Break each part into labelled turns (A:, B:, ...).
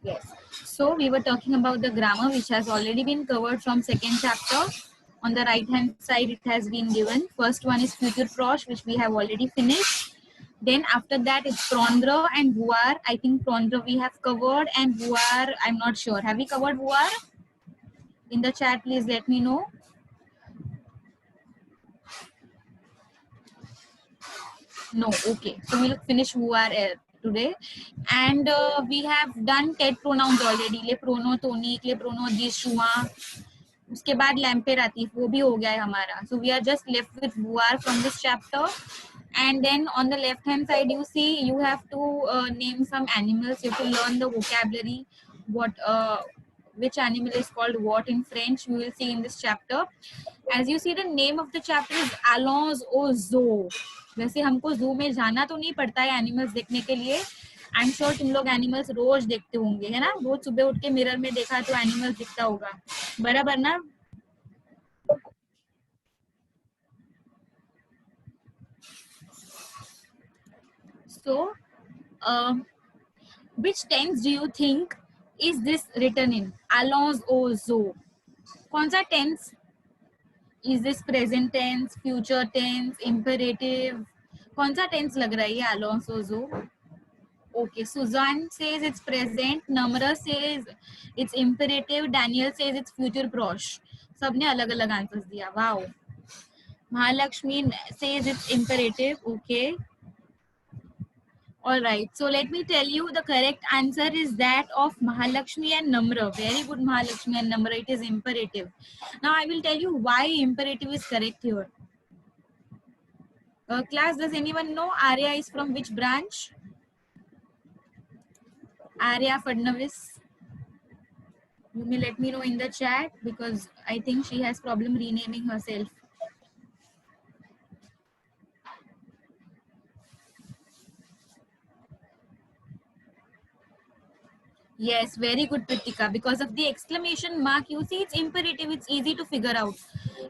A: Yes. So we were talking about the grammar, which has already been covered from second chapter. On the right hand side, it has been given. First one is future proche, which we have already finished. Then after that, it's prendre and voir. I think prendre we have covered, and voir I'm not sure. Have we covered voir? In the chat, please let me know. No. Okay. So we'll finish voir today. And we have done tet pronouns already. Le prono tonique, le prono disjoint. उसके बाद लैम्पेर आती है, वो भी हो गया है हमारा. So we are just left with voir from this chapter. And then on the left hand side, you see you have to name some animals. You have to learn the vocabulary, what which animal is called what in French. We will see in this chapter. As you see, the name of the chapter is Allons au zoo. वैसे हमको zoo में जाना तो नहीं पड़ता है animals देखने के लिए. आई एम श्योर तुम लोग एनिमल्स रोज देखते होंगे, है ना? रोज सुबह उठ के मिरर में देखा तो एनिमल्स दिखता होगा, बराबर ना? So, which tense do you think is this written in? Allons au zoo. कौन सा tense? Is this present tense, future tense, imperative? कौन सा tense लग रहा है ये allons au zoo? Okay, Suzanne says it's present, Namra says it's imperative, Daniel says it's future proche. सबने अलग अलग आंसर्स दिया. Wow. Mahalakshmi says it's imperative. Okay. All right. So let me tell you, the correct answer is that of Mahalakshmi and Namra. Very good, Mahalakshmi and Namra. It is imperative. Now I will tell you why imperative is correct here. Class, does anyone know Arya is from which branch? Arya Fadnavis. You may let me know in the chat because I think she has problem renaming herself. Yes, very good, Pritika. Because of the exclamation mark, you see it's imperative. It's easy to figure out.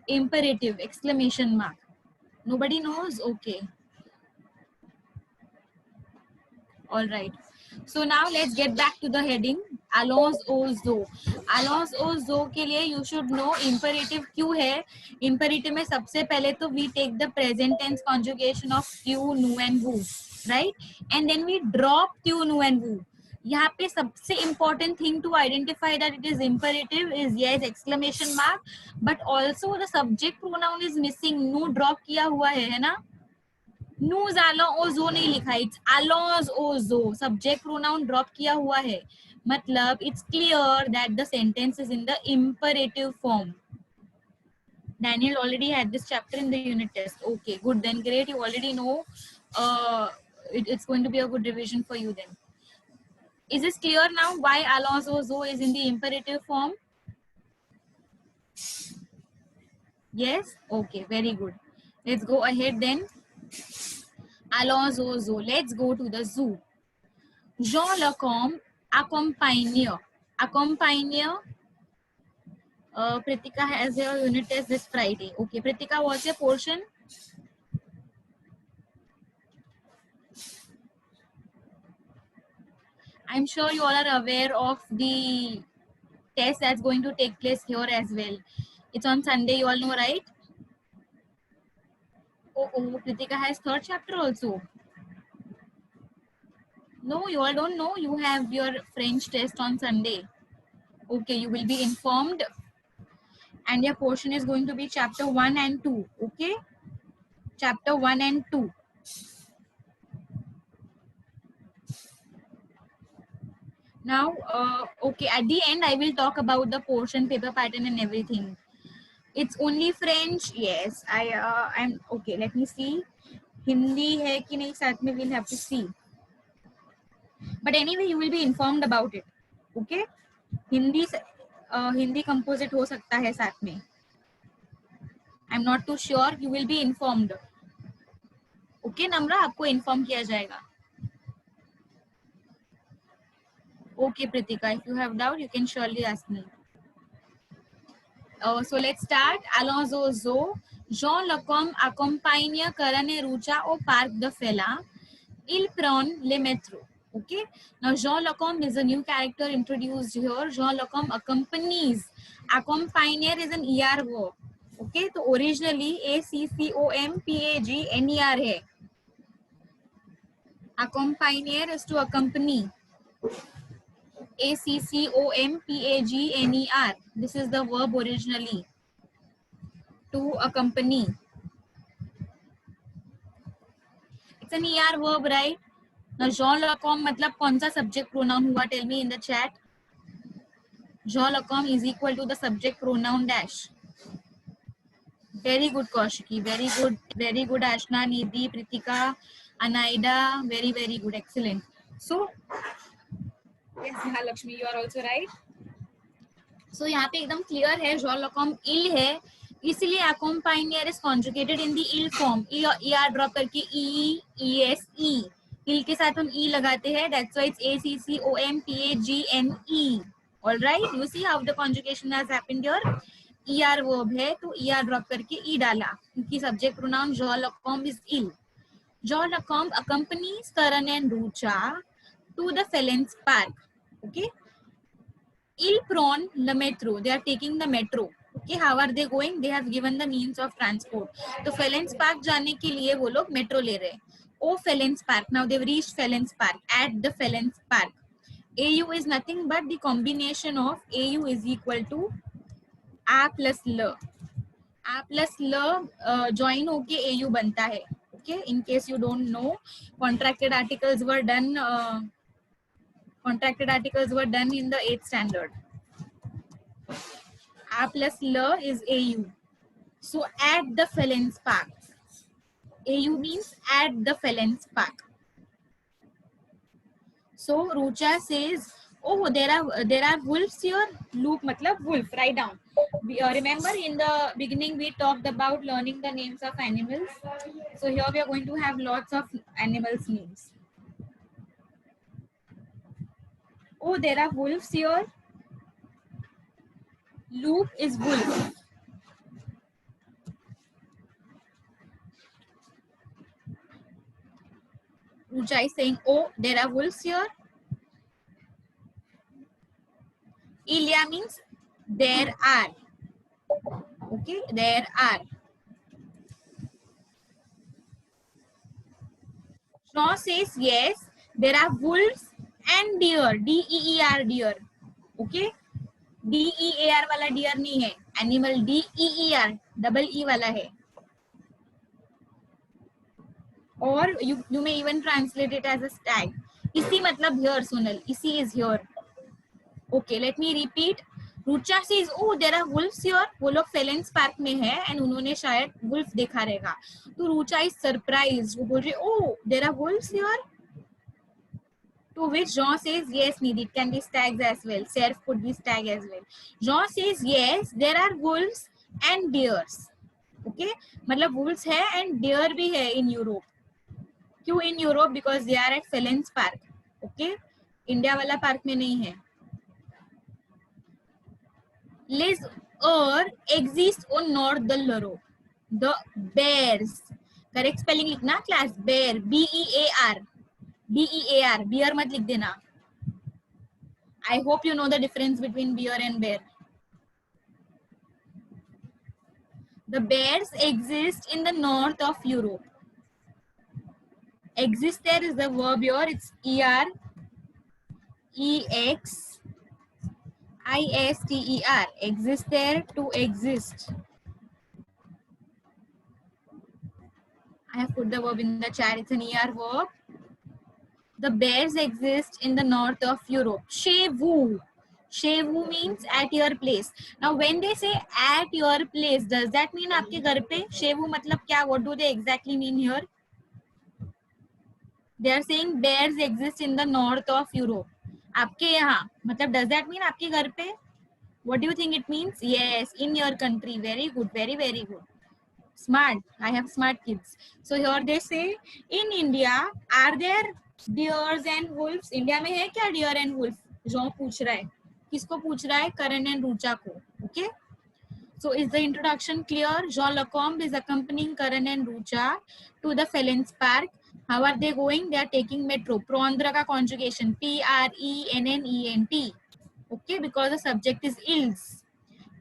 A: Imperative, exclamation mark. Nobody knows? Okay. All right. So now let's get back to the heading. Allons au zoo. Allons au zoo के लिए you should know imperative क्यों है. Imperative में सबसे पहले तो we take the present tense conjugation of tu, nu and vu, right? And then we drop tu, nu and vu. यहाँ पे सबसे important thing to identify that it is imperative is yes exclamation mark, but also the subject pronoun is missing. Nu drop किया हुआ है ना? Nous allons au zoo नहीं लिखा है, it's allons au zoo. Subject pronoun drop किया हुआ है, मतलब it's clear that the sentence is in the imperative form. Daniel already had this chapter in the unit test. Okay, good, then great, you already know. It's going to be a good revision for you then. Is this clear now why allons au zoo is in the imperative form? Yes? Okay, very good. Let's go ahead then. Allons au zoo. Let's go to the zoo. Jean Lacombe accompagne. Pritika has her unit test this Friday. Okay, Pritika, what's your portion? I'm sure you all are aware of the test that's going to take place here as well. It's on Sunday, you all know, right? Oh, Pritika has third chapter also. No, you all don't know. You have your French test on Sunday. Okay, you will be informed. And your portion is going to be chapter 1 and 2. Okay? Chapter 1 and 2. Now, okay, at the end, I will talk about the portion, paper pattern and everything. It's only French. Yes, I'm okay. Let me see. Hindi hai ki nahi saath mein, we'll have to see. But anyway, you will be informed about it. Okay? Hindi composite हो सकता है साथ में. I'm not too sure. You will be informed. Okay, Namra, आपको inform किया जाएगा. Okay, Pritika, if you have doubt, you can surely ask me. So let's start. Allons au zoo. Jean Lacombe accompagne Karan et Rucha au parc de Fela. Ils prennent le métro. Okay, now Jean Lacombe is a new character introduced here. Jean Lacombe accompanies. Accompagner is an ER verb. Okay, तो originally ACCOMPAGNER है. Accompagner is to accompany. ACCOMPAGNER. This is the verb originally. To accompany. It's an ER verb, right? Now Jean Lacombe मतलब कौन सा subject pronoun हुआ? Tell me in the chat. Jean Lacombe is equal to the subject pronoun dash. Very good, Kaushiki. Very good. Very good, Ashna, Nidhi, Pritika, Anaida. Very, very good. Excellent. So, yes, Mahalakshmi, you are also right. So, यहाँ पे एकदम clear है. Jean Lacombe ill है. इसलिए accompagner is conjugated in the ill form. ER drop करके ESE. ill के साथ हम E लगाते हैं. That's why it's ACCOMPAGNE. All right. You see how the conjugation has happened here. ER verb है तो ER drop करके E डाला क्योंकि subject pronoun Jean Lacombe is ill. Jean Lacombe accompanies Karan and Rucha to the Felens Park. Okay. Ill prone the metro. They are taking the metro. Okay. How are they going? They have given the means of transport. तो Felens Park जाने के लिए वो लोग metro ले रहे. Oh Felens Park. Now they've reached Felens Park. At the Felens Park. AU is nothing but the combination of AU is equal to A plus L. A plus L join होके AU बनता है. Okay, in case you don't know, contracted articles were done in the 8th standard. A plus L is AU. So at the Felens Park. AU means at the Felens Park. So Rucha says, oh, there are wolves here. Loop matlab wolf. Write down. Remember in the beginning we talked about learning the names of animals. So here we are going to have lots of animals names. Oh, there are wolves here. Loop is wolf. Rucha is saying, oh, there are wolves here. Ilya means there are. Okay, there are. Shaw says, yes, there are wolves and deer. DEER, deer. Okay, DEAR वाला deer नहीं है. Animal DEER, double E वाला है. Or you may even translate it as a stag. इसी मतलब here, Sonal. इसी is here. Okay, let me repeat. Rucha says, oh, there are wolves here. वो लोग Felens Park में है and उन्होंने शायद wolf देखा रहेगा. तो Rucha is surprised. वो बोल रही, oh, there are wolves here. To which Jean says, yes, Nidhi, it can be stags as well. Serf could be stag as well. Jean says, yes, there are wolves and deers. Okay, मतलब wolves है and deer भी है in Europe. क्यों in Europe? Because they are at Felens Park. Okay, India वाला park में नहीं है. Les exist on North the Laro. The bears. Correct spelling लिखना class. Bear. BEAR. BEAR. Bear मत लिख देना. I hope you know the difference between bear and bear. The bears exist in the north of Europe. Exist there is the verb here. It's EXISTER. Exist there, to exist. I have put the verb in the chat. It's an ER verb. The bears exist in the north of Europe. Chez vous. Chez vous means at your place. Now when they say at your place, does that mean आपके घर पे? Chez vous मतलब क्या? What do they exactly mean here? They are saying bears exist in the north of Europe. आपके यहाँ मतलब does that mean आपके घर पे? What do you think it means? Yes, in your country. Very good. Very, very good. Smart. I have smart kids. So here they say, in India, are there deers and wolves? India में है क्या deer and wolf? जो पूछ रहा है. किसको पूछ रहा है? Karan and Rucha को. Okay. So is the introduction clear? Jean Lacombe is accompanying Karan and Rucha to the Felens Park. How are they going? They are taking metro. Prondra का conjugation PRENNENT. Okay, because the subject is ills.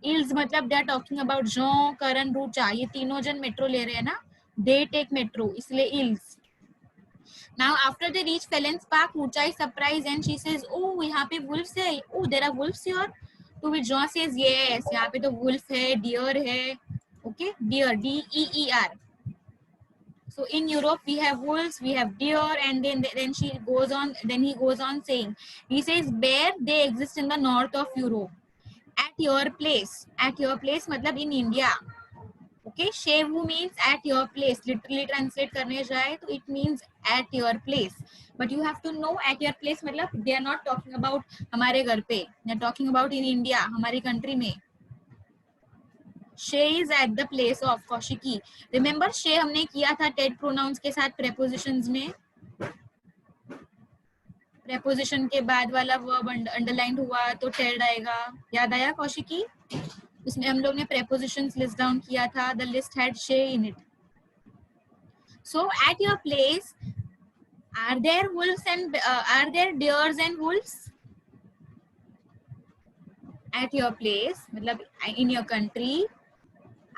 A: Ills मतलब they are talking about Jean, Karan, Rucha. ये तीनों जन metro ले रहे हैं ना. They take metro. इसलिए ills. Now after they reach Felons Park, Rucha is surprised and she says, "Oh, यहाँ पे wolves है. Oh, there are wolves here." To which Jean says, "Yes, यहाँ पे तो wolf है, deer है." Okay, deer, DEER. So in Europe we have wolves, we have deer, and then she goes on. Then he goes on saying, he says, bear they exist in the north of Europe. At your place मतलब in India. Okay, shevu means at your place. Literally translate करने जाए तो it means at your place. But you have to know at your place मतलब they are not talking about हमारे घर पे. They are talking about in India, हमारी country में. She is at the place of Kaushiki. Remember she हमने किया था Ted pronouns के साथ prepositions में. Preposition के बाद वाला verb underlined हुआ तो टेड आएगा. याद आया कौशिकी? उसमें हम लोग ने prepositions list down किया था. The list had she in it. So at your place, are there wolves and are there deers and wolves? At your place, मतलब in your country,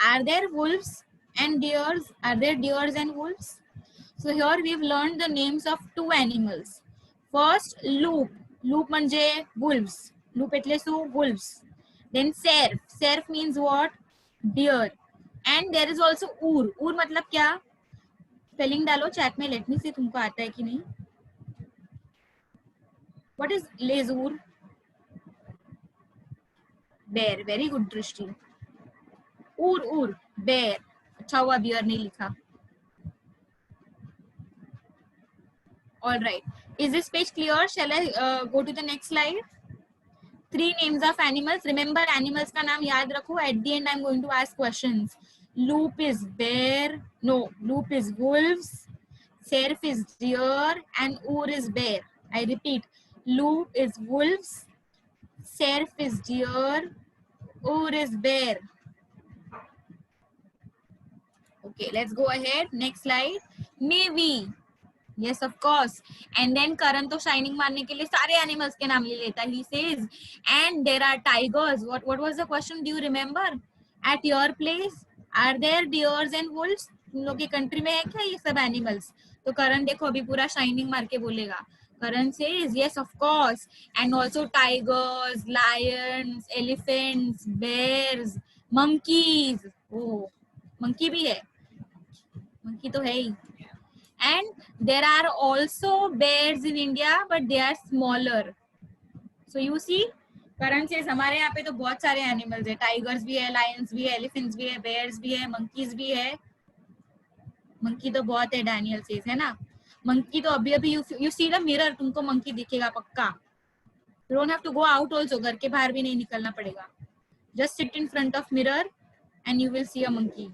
A: are there wolves and deers? Are there deers and wolves? So here we've learned the names of two animals. First, loop. Loop म्हणजे wolves. Loop એટલે શું? Wolves. Then serf. Serf means what? Deer. And there is also ur. Ur मतलब क्या? Spelling डालो chat में. Let me see तुमको आता है कि नहीं. What is lezur? Bear. Very good दृष्टि. Ur. Bear. अच्छा हुआ bear नहीं लिखा. All right. Is this page clear? Shall I go to the next slide? 3 names of animals. Remember animals का नाम याद रखो. At the end I'm going to ask questions. Loop is bear. No, loop is wolves. Serf is deer and ur is bear. I repeat. Loop is wolves. Serf is deer. Ur is bear. Okay, let's go ahead. Next slide. Navy. Yes, of course. And then Karan तो shining मारने के लिए सारे animals के नाम ले लेता. He says, and there are tigers. What was the question? Do you remember? At your place, are there deers and wolves? तुम लोग के country में है क्या ये सब animals? तो Karan देखो अभी पूरा shining मार के बोलेगा. Karan says, yes, of course. And also tigers, lions, elephants, bears, monkeys. Oh, monkey भी है. Monkey तो है ही. And there are also bears in India, but they are smaller. So you see, Karan says हमारे यहाँ पे तो बहुत सारे animals है. Tigers भी है, lions भी है, elephants भी है, bears भी है, monkeys भी है. Monkey तो बहुत है, Daniel says, है ना? Monkey तो अभी you see the mirror, तुमको monkey दिखेगा पक्का. You don't have to go out also. घर के बाहर भी नहीं निकलना पड़ेगा. Just sit in front of mirror and you will see a monkey.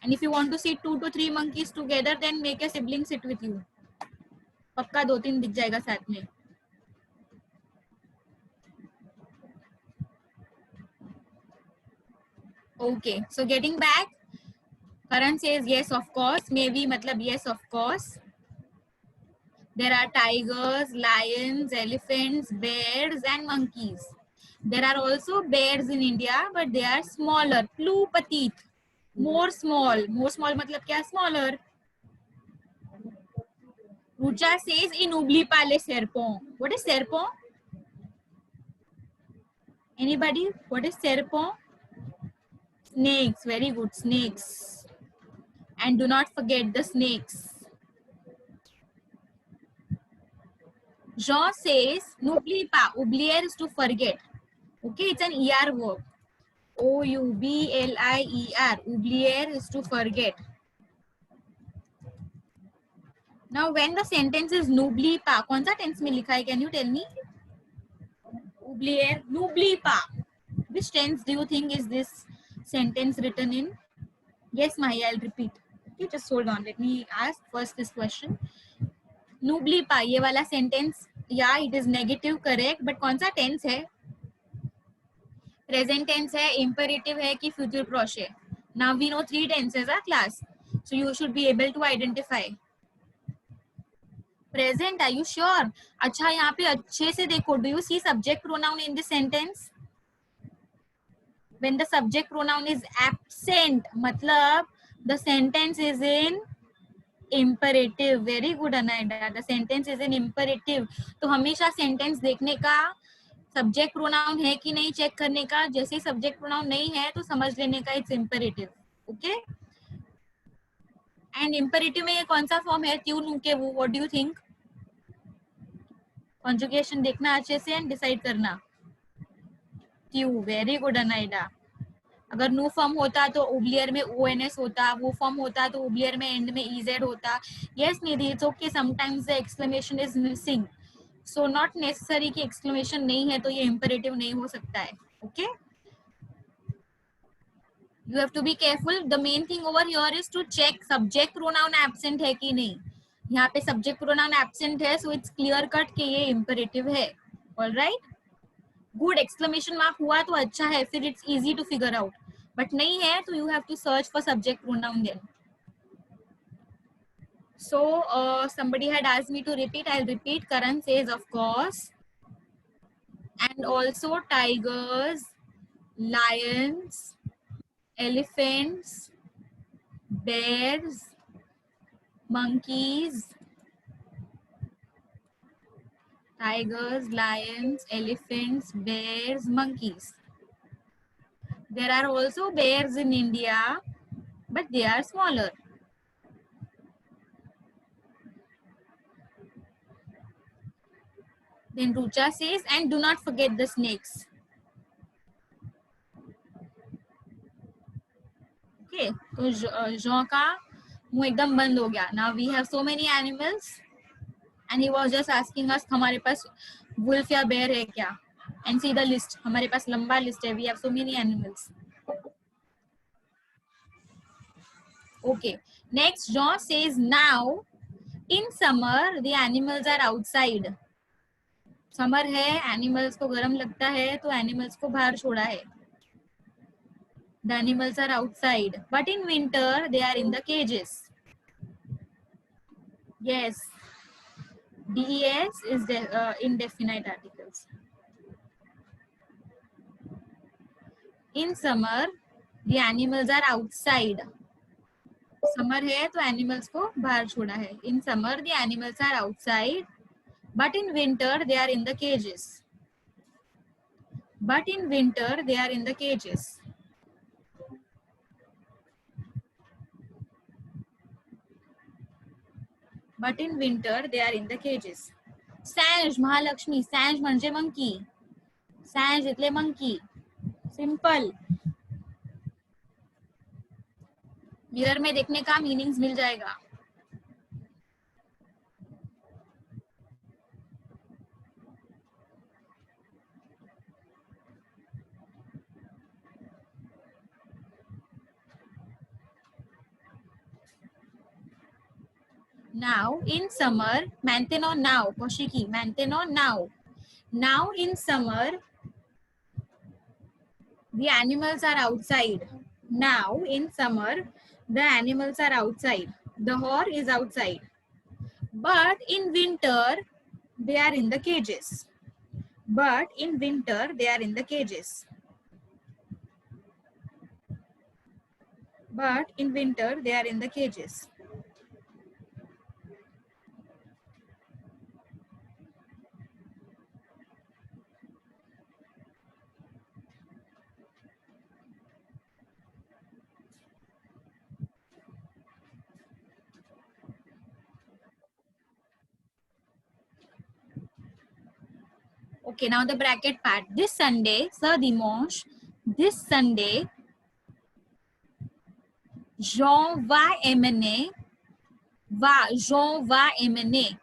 A: And if you want to see 2 to 3 monkeys together, then make a sibling sit with you. पक्का 2-3 दिख जाएगा साथ में. Okay, so getting back, Karan says yes, of course. Maybe matlab yes, of course. There are tigers, lions, elephants, bears, and monkeys. There are also bears in India, but they are smaller. Plus petite. More small. More small matlab kya? Smaller. Rucha says in oublie pas les serpents. What is serpent? Anybody? What is serpent? Snakes. Very good. Snakes. And do not forget the snakes. Jean says n'oublie pas. Oublier is to forget. Okay, it's an ER verb. OUBLIER. Oublier is to forget. Now, when the sentence is n'oublie pas, कौन सा tense में लिखा है? Can you tell me? Oublier, n'oublie pas. Which tense do you think is this sentence written in? Yes, Mahi, I'll repeat. Okay, just hold on. Let me ask first this question. N'oublie pas, ये वाला sentence, yeah, it is negative, correct. But कौन सा tense है? Present tense है, imperative है कि future proche. Now we know 3 tenses, class. So you should be able to identify. Present, are you sure? अच्छा यहाँ पे अच्छे से देखो, do you see subject pronoun in this sentence? When the subject pronoun is absent, मतलब the sentence is in imperative. Very good Anaida, the sentence is in imperative. तो हमेशा sentence देखने का सब्जेक्ट प्रोनाउन है कि नहीं चेक करने का, जैसे सब्जेक्ट प्रोनाउन नहीं है तो समझ लेने का it's imperative. Okay, and imperative में ये कौन सा फॉर्म है? क्यों नू के वो, what do you think? Conjugation देखना अच्छे से एंड डिसाइड करना. क्यू, वेरी गुड अनाइडा. अगर नो फॉर्म होता तो ओब्लियर में ONS होता, वो फॉर्म होता तो ओब्लियर में एंड में EZ होता. Yes Nidhi, it's okay, sometimes the exclamation is missing, so not necessary कि एक्सक्लेमेशन नहीं है तो ये इम्पेरेटिव नहीं हो सकता है. Okay, you have to be careful. The main thing over here is to check subject pronoun absent है कि नहीं. यहाँ पे सब्जेक्ट प्रोनाउन एब्सेंट है, सो इट्स क्लियर कट कि ये इम्पेरेटिव है. Alright, good. एक्सक्लेमेशन मार्क हुआ तो अच्छा है, फिर it's easy to figure out. But नहीं है तो you have to search for subject pronoun then. So somebody had asked me to repeat. I'll repeat. Karan says, of course. And also tigers, lions, elephants, bears, monkeys. Tigers, lions, elephants, bears, monkeys. There are also bears in India, but they are smaller. Then Rucha says, and do not forget the snakes. Okay, तो Jean का मुंह एकदम बंद हो गया. Now we have so many animals, and he was just asking us, हमारे पास wolf या bear है क्या? And see the list. हमारे पास लंबा list है. We have so many animals. Okay. Next, Jean says, now in summer the animals are outside. Summer है, animals को गर्म लगता है तो एनिमल्स को बाहर छोड़ा है. The animals are outside, but in winter they are in the cages. Yes, DES is indefinite articles. In summer the animals are outside. Summer है तो एनिमल्स को बाहर छोड़ा है. In summer the animals are outside, but in winter they are in the cages. But in winter they are in the cages. But in winter they are in the cages. Sanj, Mahalakshmi, Sanj म्हणजे monkey. Sanj इतले monkey. Simple. Mirror में देखने का meanings मिल जाएगा. Now in summer, maintain on now, Koshiki, maintain on now. Now in summer, the animals are outside. Now in summer, the animals are outside. The whore is outside. But in winter, they are in the cages. But in winter, they are in the cages. But in winter, they are in the cages. Okay, now the bracket part. This Sunday, Sir Dimanche, this Sunday, Jean va emmener, Jean va emmener.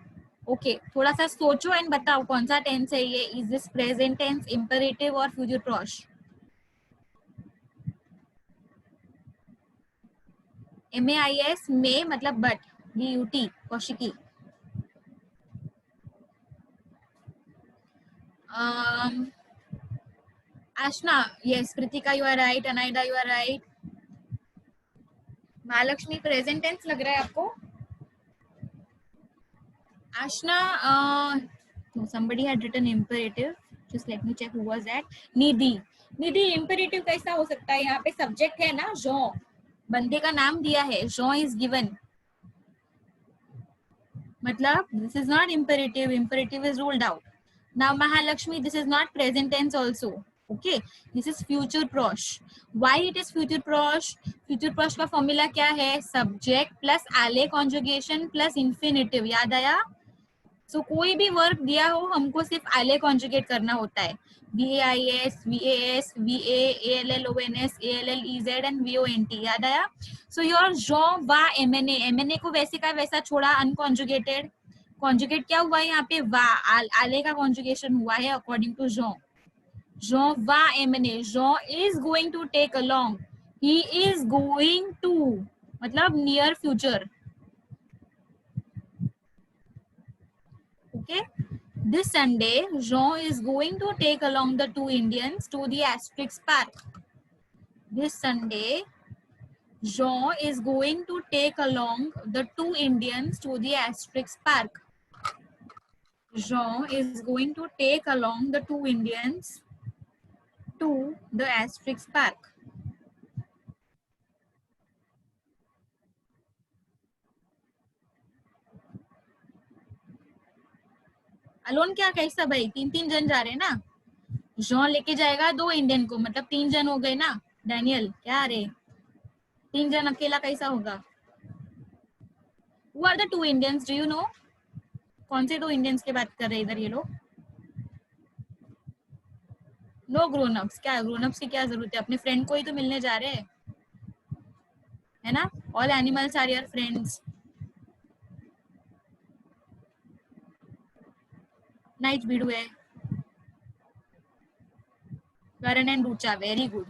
A: Okay, थोड़ा सा सोचो and बताओ कौन सा tense है ये. Is this present tense, imperative और future प्रॉश? MAIS में मतलब but, BUT, Kaushiki. Ashna, yes. Pritika, you are right. Anaida, you are right. Mahalakshmi, present tense लग रहा है आपको? Ashna, no, somebody had written imperative. Just let me check who was that. Nidhi. Nidhi, imperative कैसा हो सकता है? यहाँ पे subject है ना, Jean. बंदे का नाम दिया है. Jean is given. मतलब this is not imperative. Imperative is ruled out. Now Mahalakshmi, this is not present tense also. Okay, this is future prosh. Why it is future prosh? Future prosh का formula क्या है? Subject plus alle conjugation plus infinitive. याद आया? सो कोई भी work दिया हो हमको सिर्फ आईले कॉन्जुगेट करना होता है. VAIS, VAS, VA, ALL, ONS, ALL, EZ and VONT. याद आया? सो योर जॉ वा MNA. MNA को वैसे का वैसा छोड़ा, अनकॉन्जुगेटेड. कॉन्जुगेट क्या हुआ है यहाँ पे? वा. आले का कॉन्जुगेशन हुआ है अकॉर्डिंग टू जॉ. जॉ वा MNA. जॉ is going to take along. He is going to मतलब near future. Okay, this Sunday, Jean is going to take along the two Indians to the Asterix Park. This Sunday, Jean is going to take along the two Indians to the Asterix Park. Jean is going to take along the two Indians to the Asterix Park. Alone क्या कैसा भाई? तीन तीन जन जा रहे हैं ना. जॉन लेके जाएगा दो इंडियन को, मतलब तीन जन हो गए ना. डैनियल क्या रे, तीन जन अकेला कैसा होगा? Who are the two Indians? Do you know? कौन से दो इंडियंस की बात कर रहे हैं इधर ये लोग? Know grown ups. क्या ग्रोन अप्स की क्या जरूरत है? अपने फ्रेंड को ही तो मिलने जा रहे हैं, है ना? All animals are your friends. नाइट बीडू है. Karan and Rucha. Very good.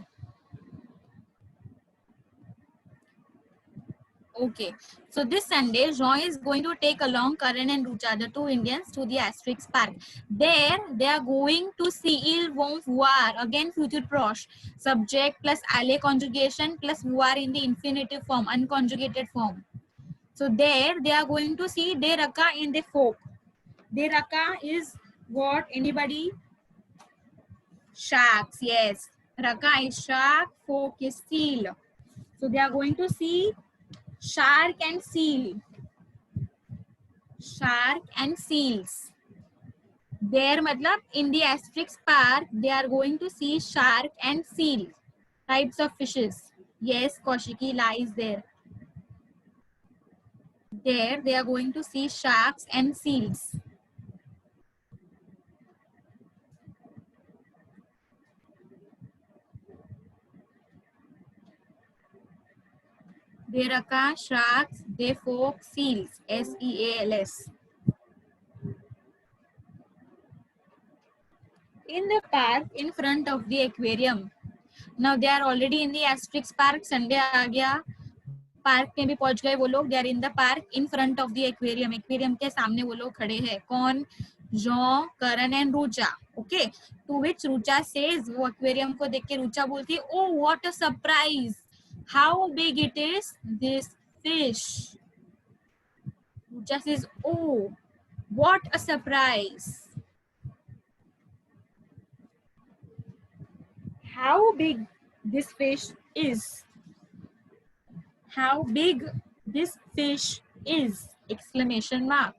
A: Okay, so this Sunday, Jean is going to take along Karan and Rucha, the two Indians, to the Asterix Park. There, they are going to see ils vont voir, again future proche, subject plus alle conjugation plus voir in the infinitive form, unconjugated form. So there, they are going to see de raka in the folk. De raka is what? Anybody? Sharks, yes. Raka is shark, folk is seal. So they are going to see shark and seal. Shark and seals. There matlab in the Asterix Park they are going to see shark and seal types of fishes. Yes, Kaushiki lies there. There they are going to see sharks and seals. They raka, sharks, they folk, seals. SEALS. In the park in front of the aquarium. Now they are already in the Asterix Park. Sunday आ गया, पार्क में भी पहुंच गए वो लोग. They are in the park in front of the aquarium. Aquarium के सामने वो लोग खड़े हैं. कौन? John, Karan and Rucha. Okay, to which Rucha says, वो एक्वेरियम को देख के रूचा बोलती है, oh what a surprise, how big it is this fish. Rucha says, oh what a surprise, how big this fish is. How big this fish is! Exclamation mark.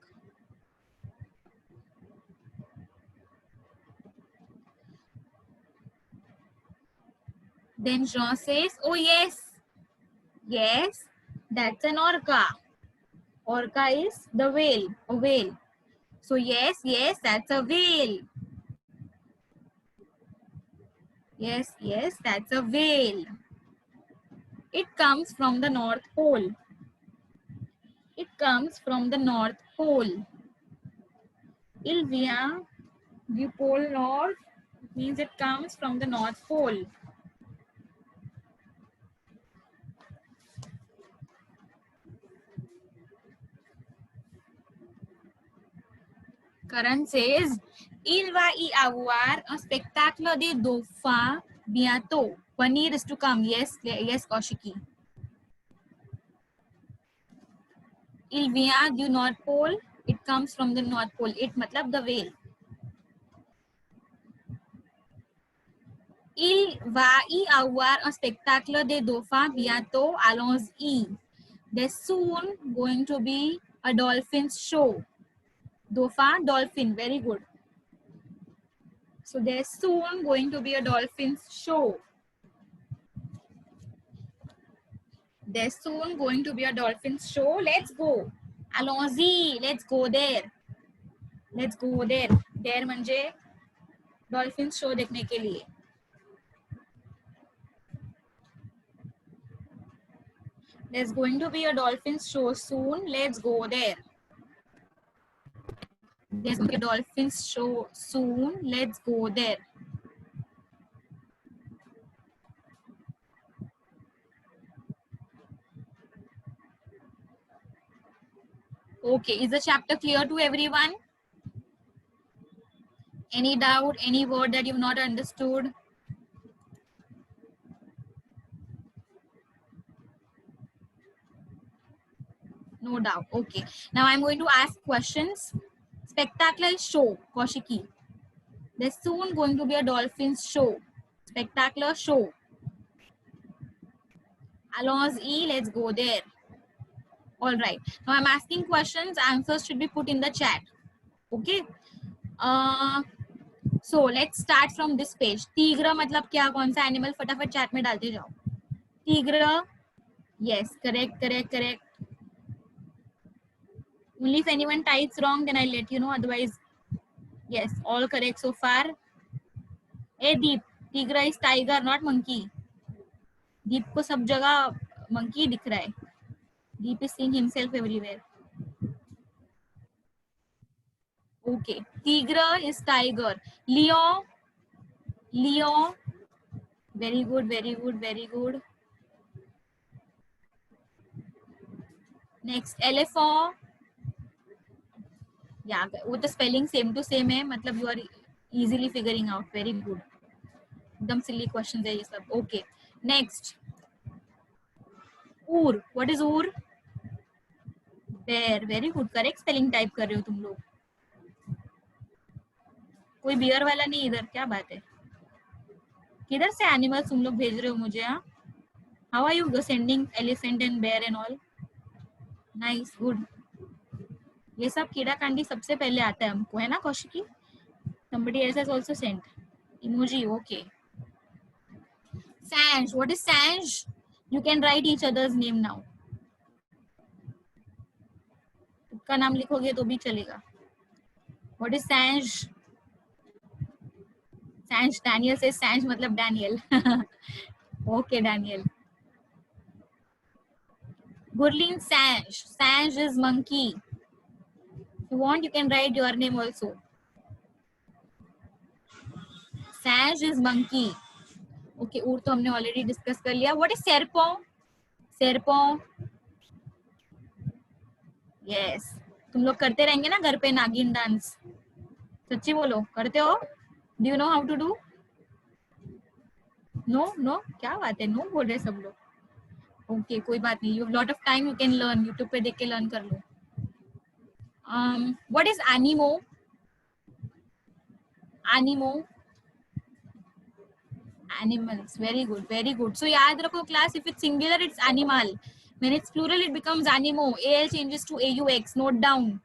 A: Then Jean says, oh yes, yes, that's an orca. Orca is the whale, a whale. So yes, yes, that's a whale. Yes, yes, that's a whale. It comes from the North Pole. It comes from the North Pole. Il vient du pole North means it comes from the North Pole. Karan says, il va y avoir un spectacle de dauphins bientôt. Paneer is to come. Yes, yes, Kaushiki. Il vient du North Pole. It comes from the North Pole. It matlab the whale. Il va y avoir un spectacle de dauphins bientôt. Allons-y. There's soon going to be a dolphin show. Dauphin, dolphin, very good. So there's soon going to be a dolphin show. There's soon going to be a dolphin show. Let's go. Allons-y. Let's go there. Let's go there. There म्हणजे dolphin show देखने के लिए. There's going to be a dolphin show soon. Let's go there. There's going to be a dolphin show soon. Let's go there. Okay, is the chapter clear to everyone? Any doubt, any word that you've not understood? No doubt. Okay. Now I'm going to ask questions. Spectacular show, Kaushiki. There's soon going to be a dolphin show. Spectacular show. Allons-y, let's go there. All right. Now I'm asking questions. Answers should be put in the chat. Okay. So let's start from this page. Tigra मतलब क्या कौन सा animal? फटाफट chat में डालते जाओ. Tigra. Yes, correct, correct, correct. Only if anyone types wrong, then I'll let you know. Otherwise, yes, all correct so far. Hey Deep, tigra is tiger, not monkey. Deep को सब जगह monkey दिख रहा है. Deep is seeing himself everywhere. Okay, tigra is tiger. Lion, lion. Very good, very good, very good. Next, elephant. Yeah, वो तो spelling same to same है. मतलब you are easily figuring out. Very good. एकदम silly questions है ये सब. Okay. Next. Oor. What is oor? Bear. Very good. Correct spelling type कर रहे हो तुम लोग. कोई बियर वाला नहीं इधर. क्या बात है? किधर से एनिमल्स तुम लोग भेज रहे हो मुझे? हाँ. How are you sending elephant and bear and all? Nice. Good. ये सब कीड़ा कांडी सबसे पहले आता है हमको, है ना Kaushiki? Somebody else has also sent emoji. Okay. Sanj. What is Sanj? You can write each other's name now. उसका नाम लिखोगे तो भी चलेगा. What is Sanj? Sanj. Daniel says Sanj मतलब Daniel. Okay, Daniel. Gurleen Sanj. Sanj is monkey. If you want, you can write your name also. Sanj is monkey. Okay, ऊर तो हमने already discuss कर लिया. What is serpent? Serpent. Yes. तुम लोग करते रहेंगे ना घर पे नागिन डांस? सच्ची बोलो, करते हो? Do you know how to do? No, no. क्या बात है? No बोल रहे सब लोग. Okay, कोई बात नहीं. You have lot of time. You can learn. YouTube पे देख के learn कर लो. What is animo? Animo. Animals. Very good. Very good. So याद रखो class. If it's singular, it's animal. When it's plural, it becomes animo. AL changes to AUX. Note down.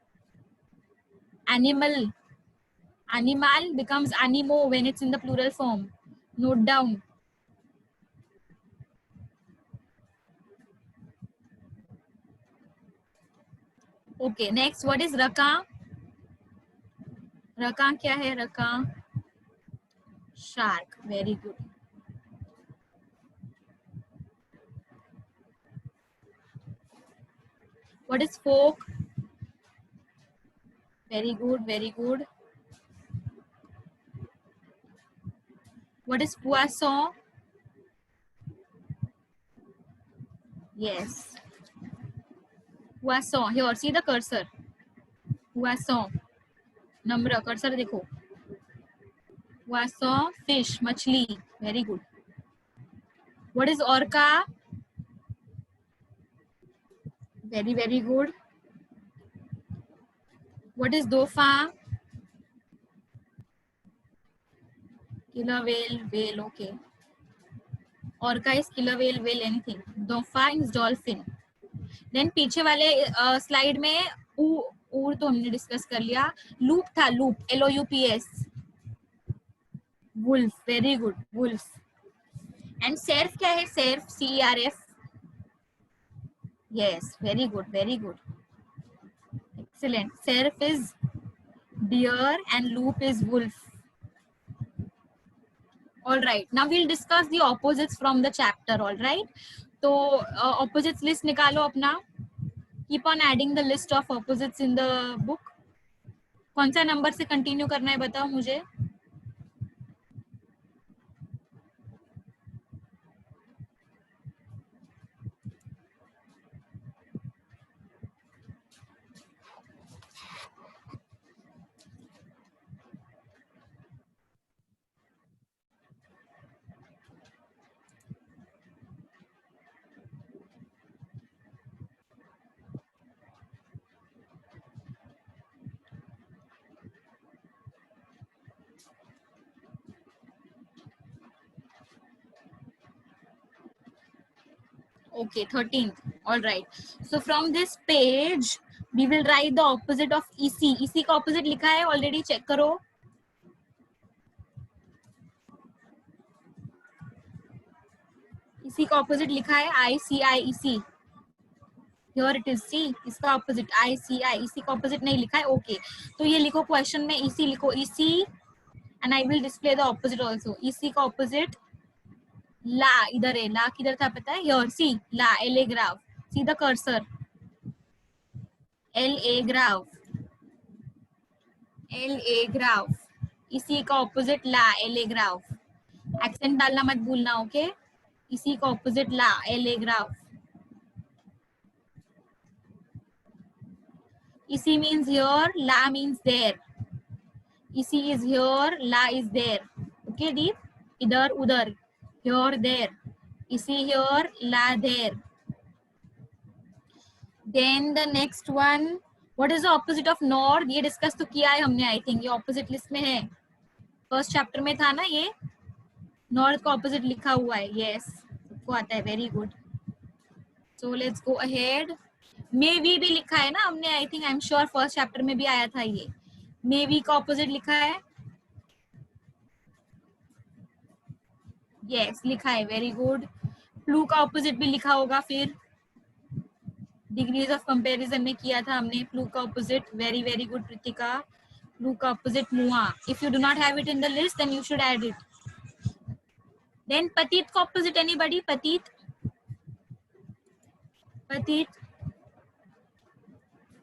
A: Animal. Animal becomes animo when it's in the plural form. Note down. Okay, next, what is raka? Raka क्या है? Raka? Shark. Very good. What is folk? Very good, very good. What is poisson? Yes. Poisson. Here, see the cursor. Poisson. Number, cursor देखो. Poisson, fish, मछली. Very good. What is orca? Very, very good. What is dofa? Killer whale, whale, okay. Orca is killer whale, whale, anything. Dofa is dolphin. Then पीछे वाले slide में ऊर तो हमने discuss कर लिया. लूप था, लूप, LOUPS. Wolf, very good, wolf. And सर्फ क्या है? सर्फ, CERF. Yes, very good, very good, excellent. सर्फ is deer and loop is wolf. All right, now we'll discuss the opposites from the chapter. All right, तो opposites list निकालो अपना. Keep on adding the list of opposites in the book. कौन सा number से continue करना है बताओ मुझे. Okay, 13th. All right, so from this page we will write the opposite of EC. EC का opposite लिखा है already, check करो. EC का opposite लिखा है ICIEC. Here it is. See, इसका opposite ICI. EC का opposite नहीं लिखा है. Okay, तो ये लिखो question में EC लिखो. EC and I will display the opposite also. EC का opposite ला, इधर है. ला किधर था पता है? Here, see, La, LA graph. See the cursor. LA graph. LA graph. इसी का opposite ला, LA graph. Accent डालना मत भूलना, okay? इसी का opposite ला, LA graph. इसी means here, La means there. इसी is here, La is there. Okay, deep? इधर, उधर. Here, there. इसी here, ला there. Then the next one, what is the opposite of north? ये डिस्कस तो किया है हमने, आई थिंक ये ऑपोजिट लिस्ट में है. फर्स्ट चैप्टर में था ना ये. नॉर्थ का ऑपोजिट लिखा हुआ है. यस, सबको आता है. Very good. So let's go ahead. मे वी भी लिखा है ना हमने, I think, I am sure first chapter में भी आया था ये. मे वी का ऑपोजिट लिखा है. यस, लिखा है. Very good. फ्लू का ऑपोजिट भी लिखा होगा फिर. डिग्रीज ऑफ कंपैरिजन में किया था हमने फ्लू का opposite. Very very good Pritika. फ्लू का ऑपोजिट मुआ. If you do not have it in the list then you should add it. Then पतित का ऑपोजिट, एनीबॉडी? पतित, पतित,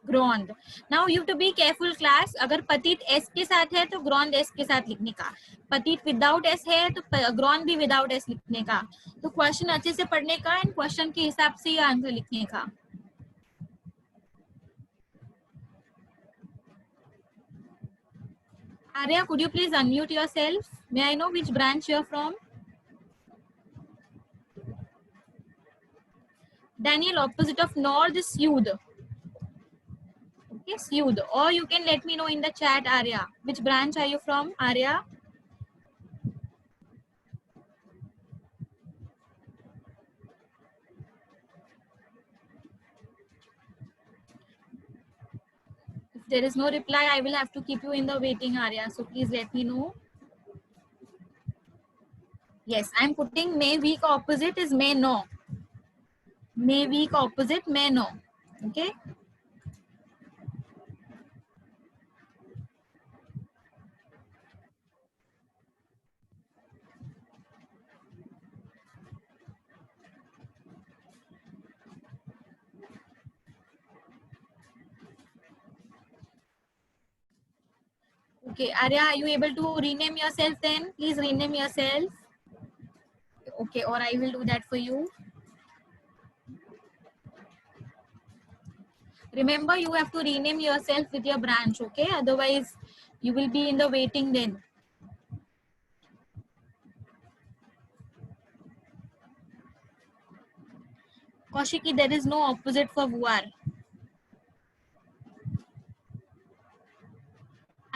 A: ग्रोंद. Now you to be careful class. अगर पतित एस के साथ है तो ग्रोंद एस के साथ लिखने का. पतित विदाउट एस है तो ग्रोंद भी विदाउट एस लिखने का. तो क्वेश्चन अच्छे से पढ़ने का एंड क्वेश्चन के हिसाब से ही आंसर लिखने का. Arya, could you please unmute yourself? May I know which branch you are from? Daniel, opposite of north is Syud. Okay, Syud. Or you can let me know in the chat, Arya. Which branch are you from, Arya? If there is no reply, I will have to keep you in the waiting, Arya. So please let me know. Yes, I'm putting may week opposite is may no. May week opposite may no. Okay. Okay, Arya, are you able to rename yourself then? Please rename yourself. Okay, or I will do that for you. Remember, you have to rename yourself with your branch, okay? Otherwise, you will be in the waiting then. Kaushiki, there is no opposite for voir.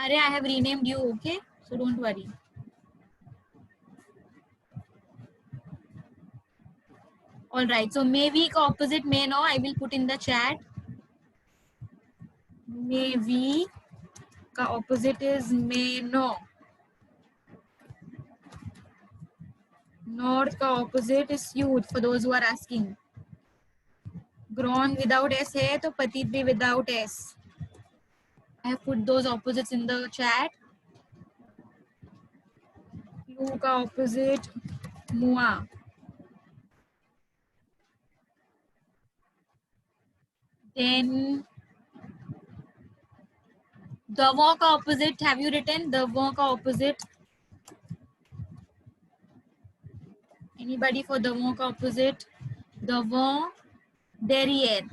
A: Arey, I have renamed you, okay? So don't worry. All right. So maybe ka opposite may no. I will put in the chat. Maybe ka opposite is may no. North ka opposite is youth. For those who are asking. Grown without S hai, to Patit bhi without S. I have put those opposites in the chat. Lu ka opposite mua. Then Davon ka opposite. Have you written Davon ka opposite? Anybody for Davon ka opposite? Davon, derrière.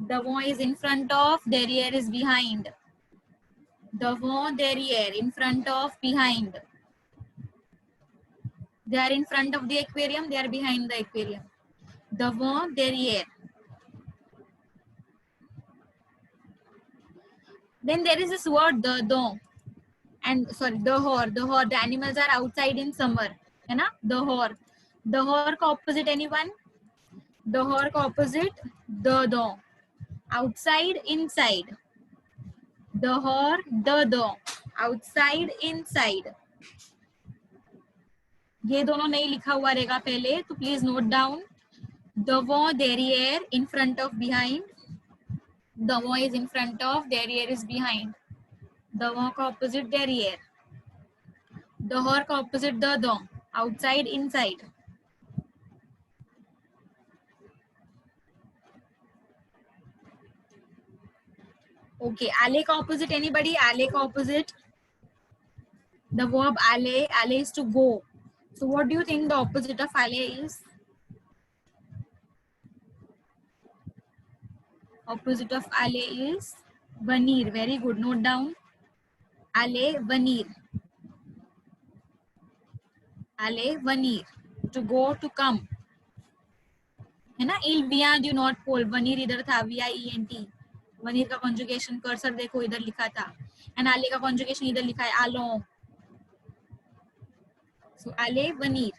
A: Davon is in front of, derrière is behind. Devant, derrière, in front of, behind. They are in front of the aquarium, they are behind the aquarium. Devant, derrière. Then there is this word, the don. And sorry, dehors. Dehors, the animals are outside in summer. है ना? Dehors. Dehors का opposite anyone? Dehors का opposite, dedans. Outside, inside. Dehors, dedans. Outside, inside. ये दोनों नहीं लिखा हुआ रहेगा पहले, तो please note down. Devant, derrière, in front of, behind. Devant is in front of, derrière is behind. Devant का opposite, derrière. Dehors का opposite, dedans. Outside, inside. Okay, aller का opposite anybody? Aller का opposite? The verb aller, aller is to go. So what do you think the opposite of aller is? Opposite of aller is venir. Very good. Note down. Aller, venir. Aller, venir. To go, to come. है ना? Il vient du Nord Pole. Venir इधर था. V-I-E-N-T. venir का conjugation cursor देखो इधर लिखा था. And aller का conjugation इधर लिखा है allons. So aller, venir.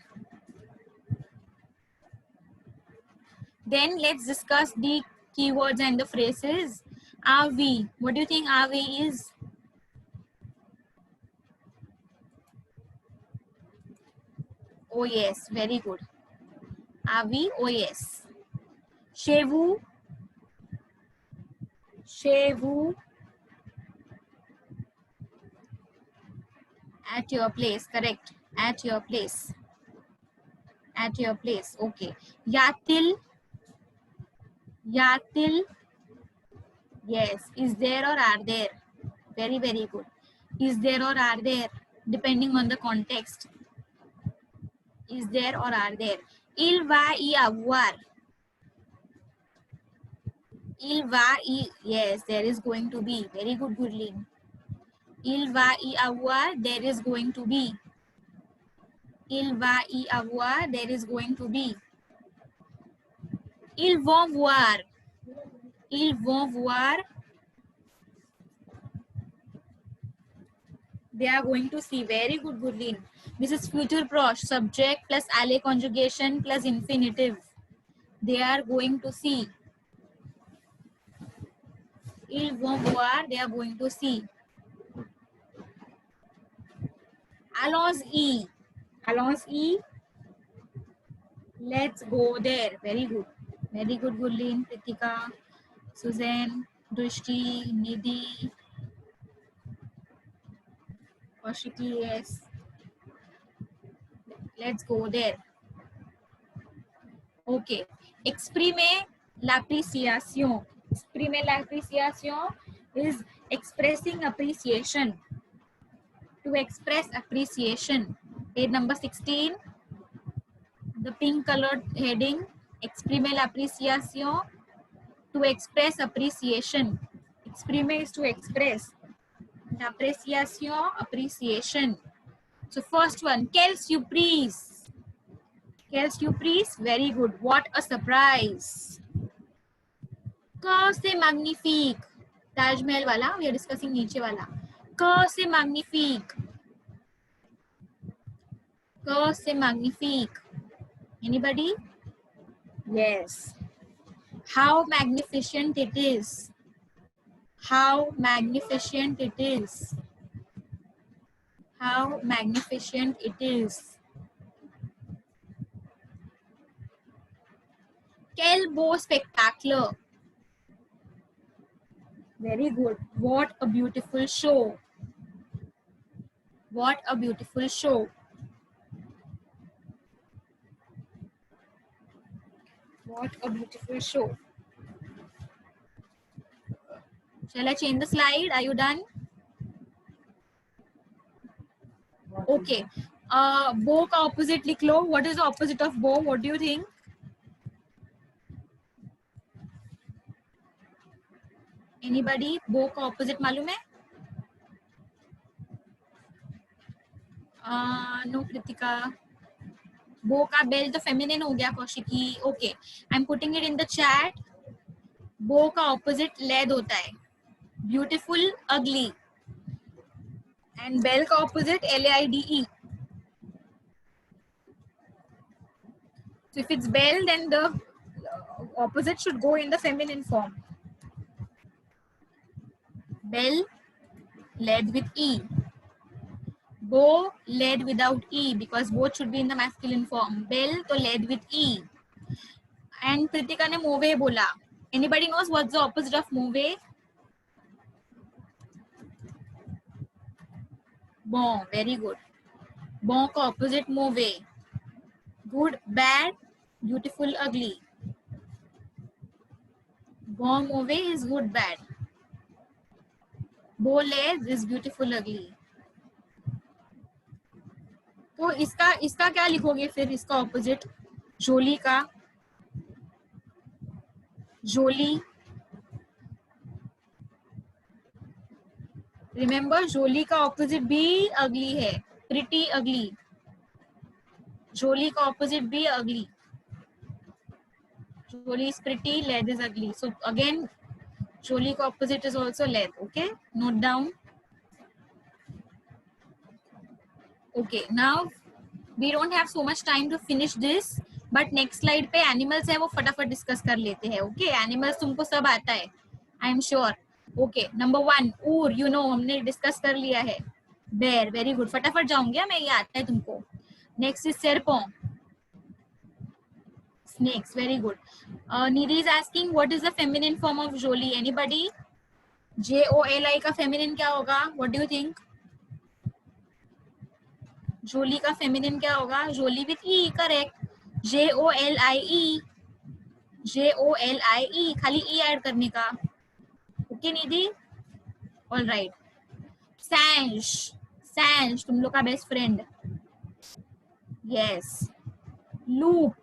A: Then let's discuss the keywords and the phrases. Avi. What do you think Avi is? Oh yes, very good. Avi, oh yes. Chez vous. Chez vous. At your place, correct. At your place. At your place, okay. Yatil. Yatil. Yes, is there or are there? Very, very good. Is there or are there? Depending on the context. Is there or are there? Il va y avoir. Il va y, yes, there is going to be. Very good, Gurleen. Il va y avoir, there is going to be. Il va y avoir, there is going to be. Ils vont voir. Ils vont voir. They are going to see. Very good, Gurleen. This is future prosh, subject plus aller conjugation plus infinitive. They are going to see. Ils vont voir, they are going to see. Allons-y. Allons-y. Let's go there. Very good. Very good, Gurleen, Pritika, Suzanne, Drishti, Nidhi, Kaushiki, yes. Let's go there. Okay. Exprimer l'appréciation. Exprimer l'appréciation is expressing appreciation. To express appreciation. Page number 16. The pink colored heading. Exprimer l'appréciation. To express appreciation. Exprimer is to express. Appreciation, appreciation. So first one, quelle surprise. Quelle surprise, very good. What a surprise. Que c'est magnifique. Taj Mahal wala, we are discussing नीचे वाला. क से मैग्निफिक, क से मैग्निफिक. Anybody? Yes. How magnificent it is. How magnificent it is. How magnificent it is. Quel beau spectacle. Very good. What a beautiful show. What a beautiful show. What a beautiful show. Shall I change the slide? Are you done? Okay. Bow का opposite लिख लो. What is the opposite of bow? What do you think? Anybody? Bow का opposite मालूम है? No, Kritika. Bow का bell तो feminine हो गया Kaushiki. Okay. I'm putting it in the chat. Bow का opposite लेद होता है. Beautiful, ugly. And bell का opposite LAIDE. So if it's bell, then the opposite should go in the feminine form. Bell led with E. Bow led without E because both should be in the masculine form. Bell to led with E. And Pritika ने move बोला. Anybody knows what's the opposite of move? Bon. Very good. Bon का opposite move. Good, bad, beautiful, ugly. Bon move is good, bad. Bow led is beautiful, ugly. तो इसका क्या लिखोगे फिर इसका opposite? जोली का जोली. रिमेम्बर जोली का ऑपोजिट भी अगली है. प्रिटी अगली. जोली का ऑपोजिट भी अगली. जोली इज प्रिटी, लेद इज अगली. सो अगेन जोली का ऑपोजिट इज ऑल्सो लेद. Okay, note down. Okay, now we don't have so much time to finish this, but next slide पे एनिमल्स है वो फटाफट डिस्कस कर लेते हैं. ओके, एनिमल्स तुमको सब आता है, आई एम श्योर. ओके, नंबर 1 ऊर, यू नो हमने डिस्कस कर लिया है. बेर, वेरी गुड. फटाफट जाऊंगी मैं, ये आता है तुमको. नेक्स्ट इज सेरपों. Snakes, very good. Nidhi is asking what is the feminine form of जोली. एनीबडी? JOLI का फेमिनिन क्या होगा? What do you think? जोली का फेमिनिन क्या होगा? जोली with e. Correct. JOLIE. JOLIE, खाली ई ऐड करने का. Okay Nidhi, all right. सैंश, सैंश तुम लोग का बेस्ट फ्रेंड. यस. लूप,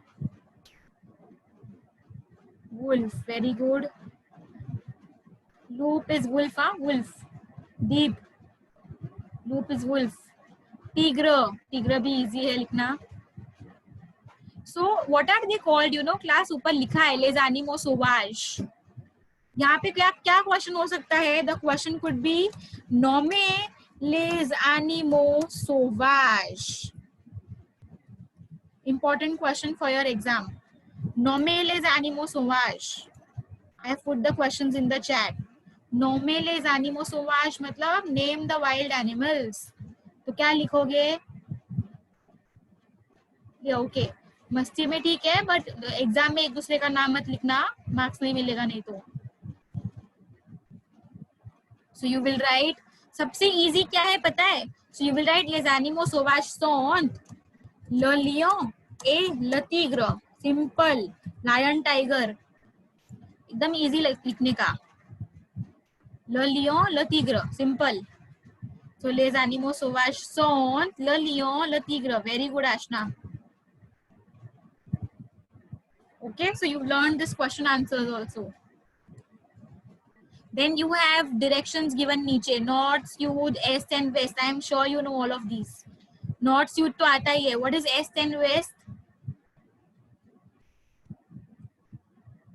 A: वुल्फ, वेरी गुड. लूप इज वुल्फ. वुल्फ. दीप, लूप इज वुल्फ. टिग्र, टिग्र भी इजी है लिखना. So what are they called? You know class ऊपर लिखा है लेज एनिमो सोवाज. यहाँ पे क्या क्या क्वेश्चन हो सकता है? द क्वेश्चन कुड बी नोमे लेज एनिमो सोवाज. Important question for your exam. Nomme les animaux sauvages. I have put the questions in the chat. Nomme les animaux sauvages मतलब name the wild animals. तो क्या लिखोगे? ये ओके, मस्ती में ठीक है, बट एग्जाम में एक दूसरे का नाम मत लिखना, मार्क्स नहीं मिलेगा नहीं तो. So you will write, सबसे इजी क्या है पता है? So you will write les animaux sauvages sont le lion et le tigre. Simple. Lion, tiger, एकदम इजी लिखने का. Le lion, le tigre, simple. So les animaux sauvages sont le lion, le tigre. Very good, Ashna. Okay, so you've learned this question answers also. Then you have directions given नीचे. North, south, east and west. I am sure you know all of these. North, south तो आता ही है. What is east and west?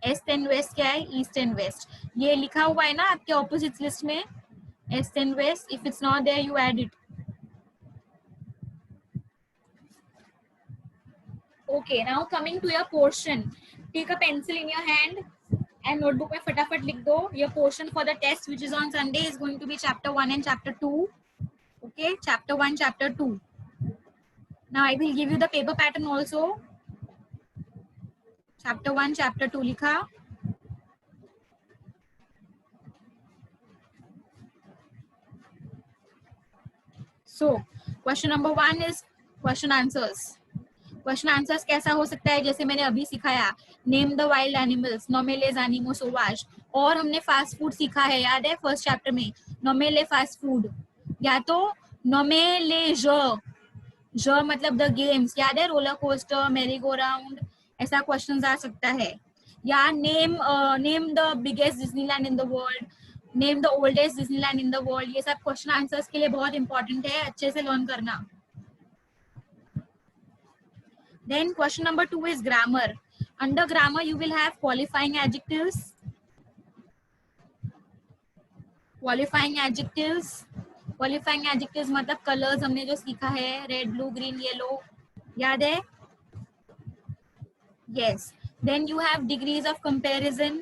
A: East and west क्या है? East and west. ये लिखा हुआ है ना आपके opposites list में. East and west. If it's not there, you add it. Okay, now coming to your portion. Take a pencil in your hand and notebook में फटाफट लिख दो. Your portion for the test which is on Sunday is going to be chapter 1 and chapter 2. Okay, chapter 1, chapter 2. Now I will give you the paper pattern also. Chapter 1, chapter 2 लिखा. So, question number 1 is question answers. Question answers कैसा हो सकता है, जैसे मैंने अभी सिखाया, name the wild animals, नोमेलेज एनिमोस ओवाज. और हमने फास्ट फूड सीखा है, याद है फर्स्ट चैप्टर में, नोमेले फास्ट फूड, या तो नोमेले ज मतलब द गेम्स, याद है, रोलर कोस्टर, मेरी गो राउंड, ऐसा क्वेश्चन आ सकता है. या name the biggest Disneyland in the world, name the oldest Disneyland in the world. ये सब क्वेश्चन आंसर्स के लिए बहुत इंपॉर्टेंट है, अच्छे से लर्न करना. Then question number 2 is grammar. Under grammar, you will have qualifying adjectives. Qualifying adjectives. Qualifying adjectives मतलब colors हमने जो सीखा है, red, blue, green, yellow, याद है? Yes. Then you have degrees of comparison.